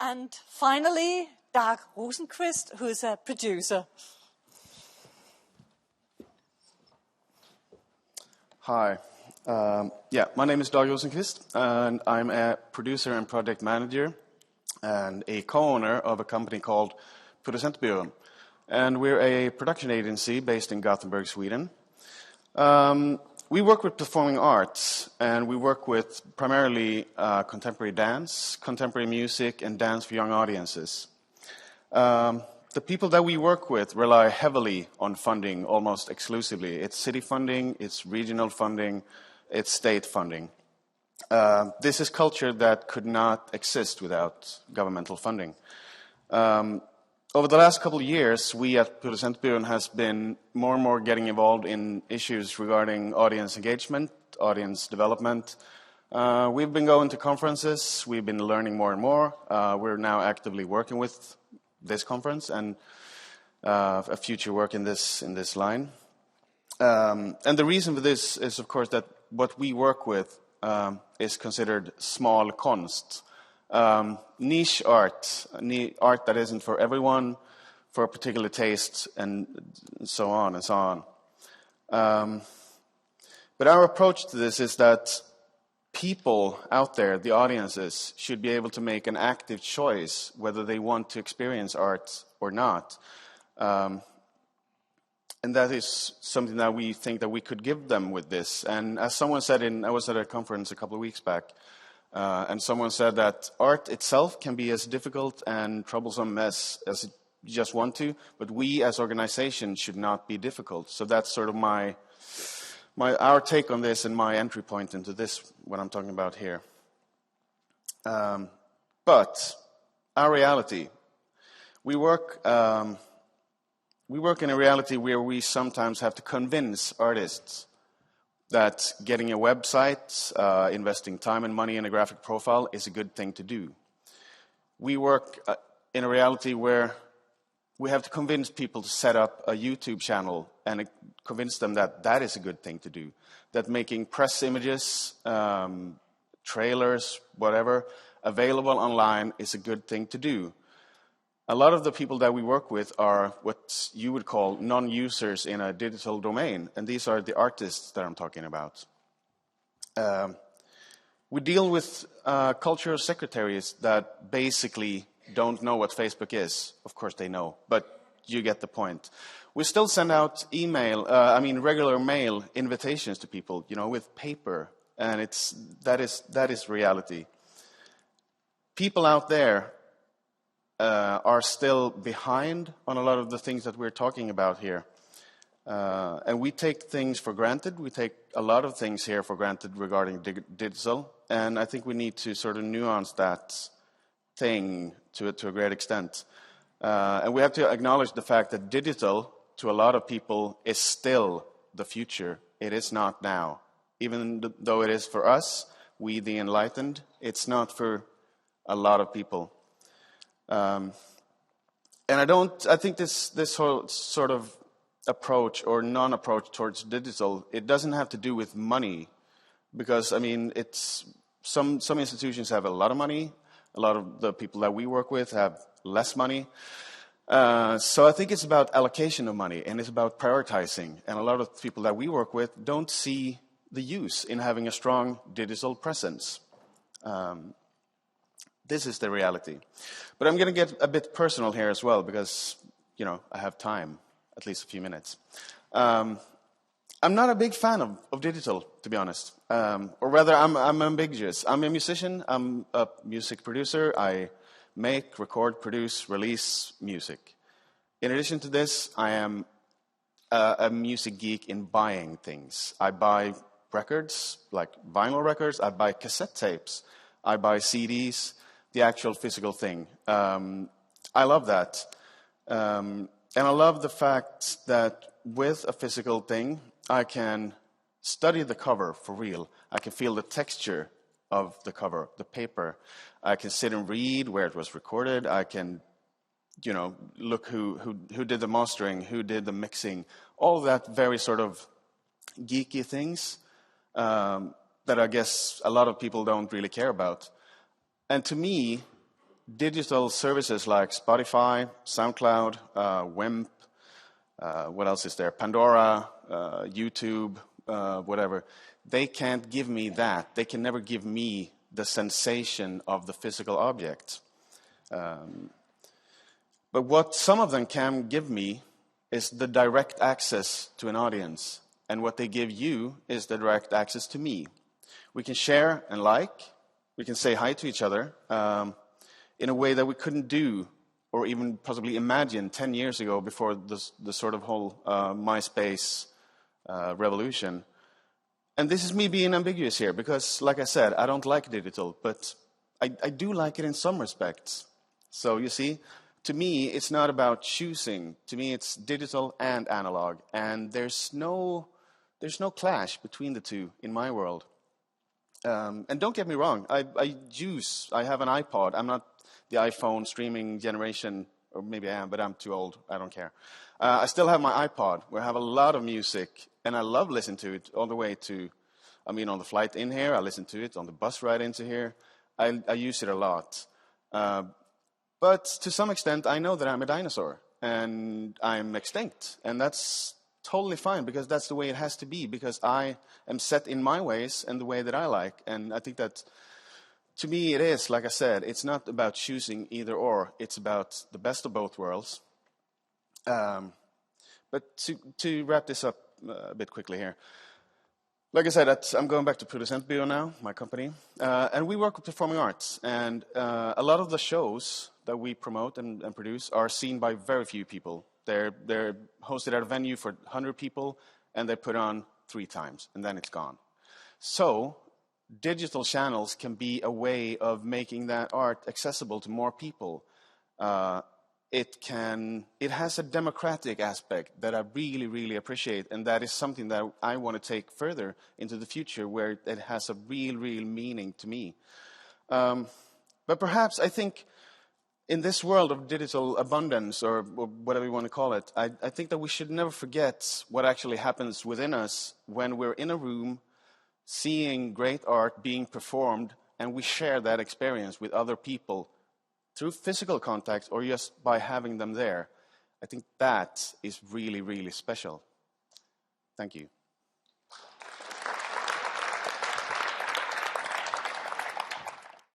And finally, Dag Rosenqvist, who is a producer. Hi. My name is Dag Rosenqvist, and I'm a producer and project manager and a co-owner of a company called Producentbyrån. And we're a production agency based in Gothenburg, Sweden. We work with performing arts, and we work with primarily contemporary dance, contemporary music, and dance for young audiences. The people that we work with rely heavily on funding almost exclusively. It's city funding, it's regional funding, it's state funding. This is culture that could not exist without governmental funding. Over the last couple of years, we at Producentbyrån has been more and more getting involved in issues regarding audience engagement, audience development. We've been going to conferences, we've been learning more and more. We're now actively working with this conference and a future work in this line. And the reason for this is, of course, that what we work with is considered small konst. Niche art, art that isn't for everyone, for a particular taste, and so on and so on. But our approach to this is that people out there, the audiences, should be able to make an active choice whether they want to experience art or not. And that is something that we think that we could give them with this. And as someone said, I was at a conference a couple of weeks back, and someone said that art itself can be as difficult and troublesome as you just want to, but we as organizations should not be difficult. So that's sort of our take on this and my entry point into this, what I'm talking about here. But our reality, we work in a reality where we sometimes have to convince artists that getting a website, investing time and money in a graphic profile is a good thing to do. We work in a reality where we have to convince people to set up a YouTube channel and convince them that that is a good thing to do. That making press images, trailers, whatever, available online is a good thing to do. A lot of the people that we work with are what you would call non-users in a digital domain, and these are the artists that I'm talking about. We deal with cultural secretaries that basically don't know what Facebook is. Of course they know, but you get the point. We still send out regular mail invitations to people, with paper, and that is reality. People out there are still behind on a lot of the things that we're talking about here. And we take things for granted. We take a lot of things here for granted regarding digital. And I think we need to sort of nuance that thing to a great extent. And we have to acknowledge the fact that digital, to a lot of people, is still the future. It is not now. Even though it is for us, we the enlightened, it's not for a lot of people. And I think this whole sort of approach or non-approach towards digital, it doesn't have to do with money, because it's some institutions have a lot of money, a lot of the people that we work with have less money. So I think it's about allocation of money, and it's about prioritizing. And a lot of people that we work with don't see the use in having a strong digital presence. This is the reality. But I'm going to get a bit personal here as well, because, I have time, at least a few minutes. I'm not a big fan of digital, to be honest. Or rather, I'm ambiguous. I'm a musician. I'm a music producer. I make, record, produce, release music. In addition to this, I am a music geek in buying things. I buy records, like vinyl records. I buy cassette tapes. I buy CDs. The actual physical thing. I love that. And I love the fact that with a physical thing, I can study the cover for real. I can feel the texture of the cover, the paper. I can sit and read where it was recorded. I can, look who did the mastering, who did the mixing. All that very sort of geeky things that I guess a lot of people don't really care about. And to me, digital services like Spotify, SoundCloud, WIMP, what else is there? Pandora, YouTube, whatever. They can't give me that. They can never give me the sensation of the physical object. But what some of them can give me is the direct access to an audience. And what they give you is the direct access to me. We can share and like. We can say hi to each other in a way that we couldn't do or even possibly imagine 10 years ago before the sort of whole MySpace revolution. And this is me being ambiguous here because, like I said, I don't like digital, but I do like it in some respects. So you see, to me, it's not about choosing. To me, it's digital and analog, and there's no clash between the two in my world. And don't get me wrong, I have an iPod. I'm not the iPhone streaming generation, or maybe I am, but I'm too old. I don't care. I still have my iPod, where I have a lot of music, and I love listening to it all the way to, on the flight in here, I listen to it. On the bus ride into here, I use it a lot. But to some extent, I know that I'm a dinosaur, and I'm extinct, and that's totally fine, because that's the way it has to be, because I am set in my ways and the way that I like. And I think that, to me, it is, like I said, it's not about choosing either or. It's about the best of both worlds. But to wrap this up a bit quickly here, like I said, I'm going back to Producentbyrå now, my company, and we work with performing arts. And a lot of the shows that we promote and produce are seen by very few people. They're hosted at a venue for 100 people, and they put on 3 times, and then it's gone. So digital channels can be a way of making that art accessible to more people. It has a democratic aspect that I really, really appreciate, and that is something that I want to take further into the future, where it has a real, real meaning to me. But perhaps I think in this world of digital abundance, or whatever you want to call it, I think that we should never forget what actually happens within us when we're in a room seeing great art being performed, and we share that experience with other people through physical contact or just by having them there. I think that is really, really special. Thank you.